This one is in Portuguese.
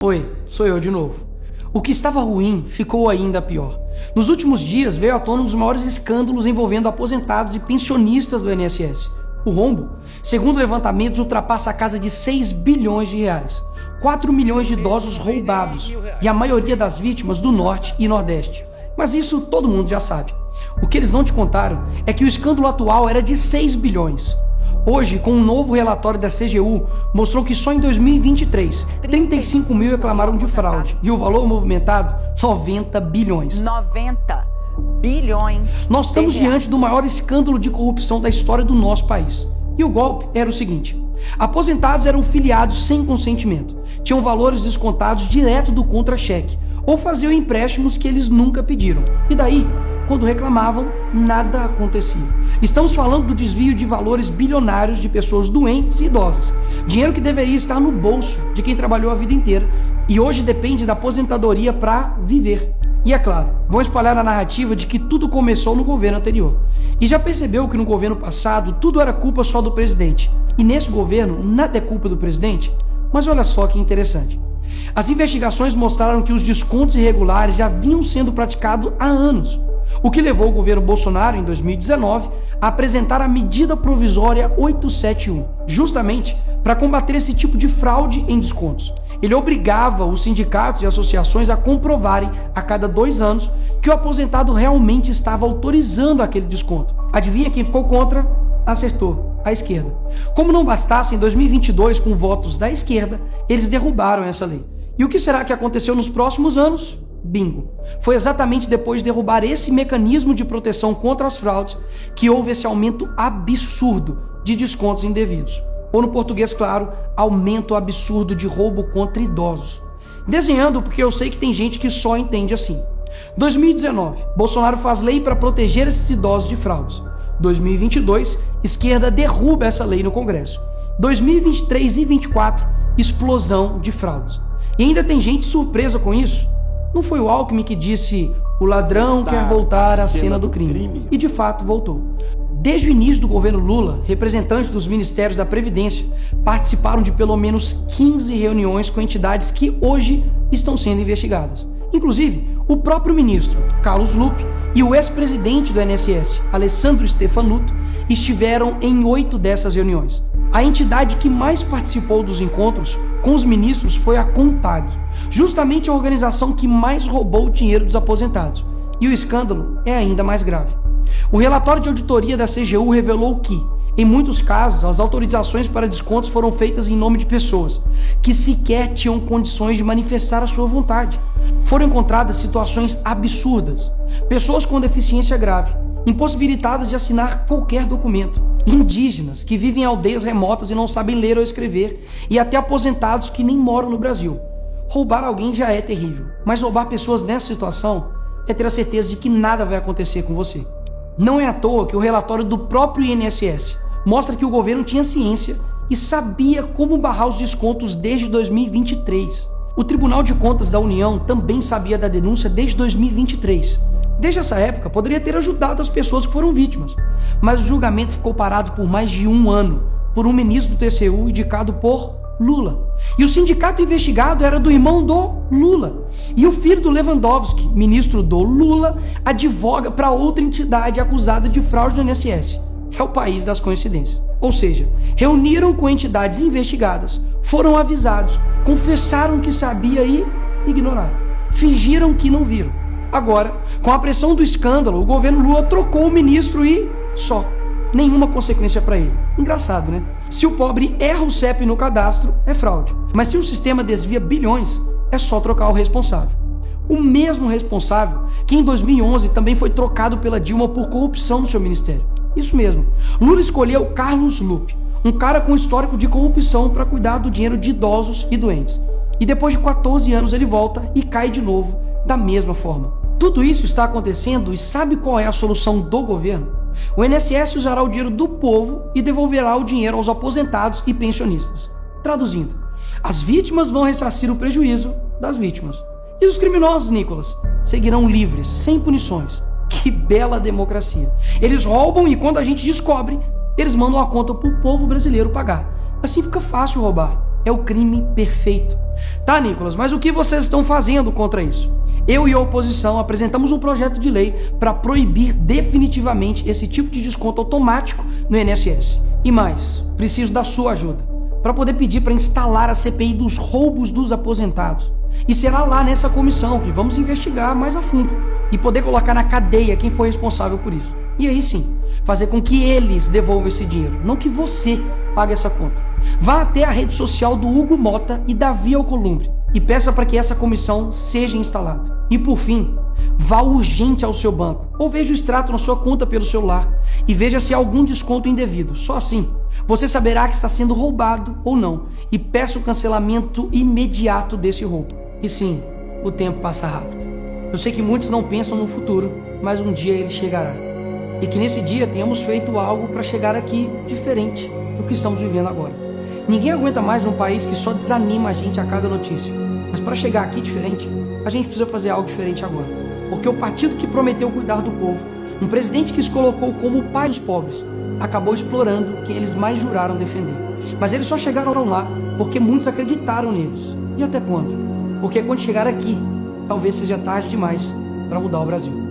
Oi, sou eu de novo. O que estava ruim ficou ainda pior. Nos últimos dias veio à tona um dos maiores escândalos envolvendo aposentados e pensionistas do INSS. O rombo, segundo levantamentos, ultrapassa a casa de 6 bilhões de reais. 4 milhões de idosos roubados e a maioria das vítimas do Norte e Nordeste. Mas isso todo mundo já sabe. O que eles não te contaram é que o escândalo atual era de 6 bilhões. Hoje, com um novo relatório da CGU, mostrou que só em 2023, 35 mil reclamaram de fraude e o valor movimentado, 90 bilhões. 90 bilhões. Nós estamos diante do maior escândalo de corrupção da história do nosso país. E o golpe era o seguinte: aposentados eram filiados sem consentimento, tinham valores descontados direto do contra-cheque ou faziam empréstimos que eles nunca pediram. E daí, quando reclamavam, nada acontecia. Estamos falando do desvio de valores bilionários de pessoas doentes e idosas. Dinheiro que deveria estar no bolso de quem trabalhou a vida inteira e hoje depende da aposentadoria para viver. E é claro, vão espalhar a narrativa de que tudo começou no governo anterior. E já percebeu que no governo passado tudo era culpa só do presidente. E nesse governo nada é culpa do presidente? Mas olha só que interessante. As investigações mostraram que os descontos irregulares já vinham sendo praticados há anos. O que levou o governo Bolsonaro, em 2019, a apresentar a medida provisória 871, justamente para combater esse tipo de fraude em descontos. Ele obrigava os sindicatos e associações a comprovarem, a cada 2 anos, que o aposentado realmente estava autorizando aquele desconto. Adivinha quem ficou contra? Acertou, a esquerda. Como não bastasse, em 2022, com votos da esquerda, eles derrubaram essa lei. E o que será que aconteceu nos próximos anos? Bingo! Foi exatamente depois de derrubar esse mecanismo de proteção contra as fraudes que houve esse aumento absurdo de descontos indevidos. Ou no português claro, aumento absurdo de roubo contra idosos. Desenhando porque eu sei que tem gente que só entende assim. 2019, Bolsonaro faz lei para proteger esses idosos de fraudes. 2022, esquerda derruba essa lei no Congresso. 2023 e 2024, explosão de fraudes. E ainda tem gente surpresa com isso. Não foi o Alckmin que disse: o ladrão quer voltar à cena do crime. E de fato voltou. Desde o início do governo Lula, representantes dos ministérios da Previdência participaram de pelo menos 15 reuniões com entidades que hoje estão sendo investigadas. Inclusive, o próprio ministro Carlos Lupe e o ex-presidente do INSS, Alessandro Stefanuto, estiveram em 8 dessas reuniões. A entidade que mais participou dos encontros com os ministros foi a CONTAG, justamente a organização que mais roubou o dinheiro dos aposentados. E o escândalo é ainda mais grave. O relatório de auditoria da CGU revelou que, em muitos casos, as autorizações para descontos foram feitas em nome de pessoas que sequer tinham condições de manifestar a sua vontade. Foram encontradas situações absurdas. Pessoas com deficiência grave, impossibilitadas de assinar qualquer documento, indígenas que vivem em aldeias remotas e não sabem ler ou escrever, e até aposentados que nem moram no Brasil. Roubar alguém já é terrível, mas roubar pessoas nessa situação é ter a certeza de que nada vai acontecer com você. Não é à toa que o relatório do próprio INSS mostra que o governo tinha ciência e sabia como barrar os descontos desde 2023. O Tribunal de Contas da União também sabia da denúncia desde 2023. Desde essa época, poderia ter ajudado as pessoas que foram vítimas, mas o julgamento ficou parado por mais de 1 ano, por um ministro do TCU indicado por Lula. E o sindicato investigado era do irmão do Lula. E o filho do Lewandowski, ministro do Lula, advoga para outra entidade acusada de fraude do INSS. É o país das coincidências. Ou seja, reuniram com entidades investigadas, foram avisados, confessaram que sabia e ignoraram. Fingiram que não viram. Agora, com a pressão do escândalo, o governo Lula trocou o ministro e só. Nenhuma consequência para ele. Engraçado, né? Se o pobre erra o CEP no cadastro, é fraude. Mas se o sistema desvia bilhões, é só trocar o responsável. O mesmo responsável que em 2011 também foi trocado pela Dilma por corrupção no seu ministério. Isso mesmo. Lula escolheu Carlos Lupe, um cara com histórico de corrupção para cuidar do dinheiro de idosos e doentes. E depois de 14 anos ele volta e cai de novo da mesma forma. Tudo isso está acontecendo e sabe qual é a solução do governo? O INSS usará o dinheiro do povo e devolverá o dinheiro aos aposentados e pensionistas. Traduzindo, as vítimas vão ressarcir o prejuízo das vítimas. E os criminosos, Nicolas, seguirão livres, sem punições. Que bela democracia. Eles roubam e quando a gente descobre, eles mandam a conta para o povo brasileiro pagar. Assim fica fácil roubar. É o crime perfeito. Tá, Nicolas, mas o que vocês estão fazendo contra isso? Eu e a oposição apresentamos um projeto de lei para proibir definitivamente esse tipo de desconto automático no INSS. E mais, preciso da sua ajuda para poder pedir para instalar a CPI dos roubos dos aposentados. E será lá nessa comissão que vamos investigar mais a fundo e poder colocar na cadeia quem foi responsável por isso. E aí sim, fazer com que eles devolvam esse dinheiro, não que você pague essa conta. Vá até a rede social do Hugo Mota e Davi Alcolumbre e peça para que essa comissão seja instalada. E por fim, vá urgente ao seu banco ou veja o extrato na sua conta pelo celular e veja se há algum desconto indevido. Só assim, você saberá que está sendo roubado ou não e peça o cancelamento imediato desse roubo. E sim, o tempo passa rápido. Eu sei que muitos não pensam no futuro, mas um dia ele chegará. E que nesse dia tenhamos feito algo para chegar aqui diferente do que estamos vivendo agora. Ninguém aguenta mais um país que só desanima a gente a cada notícia. Mas para chegar aqui diferente, a gente precisa fazer algo diferente agora. Porque o partido que prometeu cuidar do povo, um presidente que os colocou como o pai dos pobres, acabou explorando quem eles mais juraram defender. Mas eles só chegaram lá porque muitos acreditaram neles. E até quando? Porque quando chegar aqui, talvez seja tarde demais para mudar o Brasil.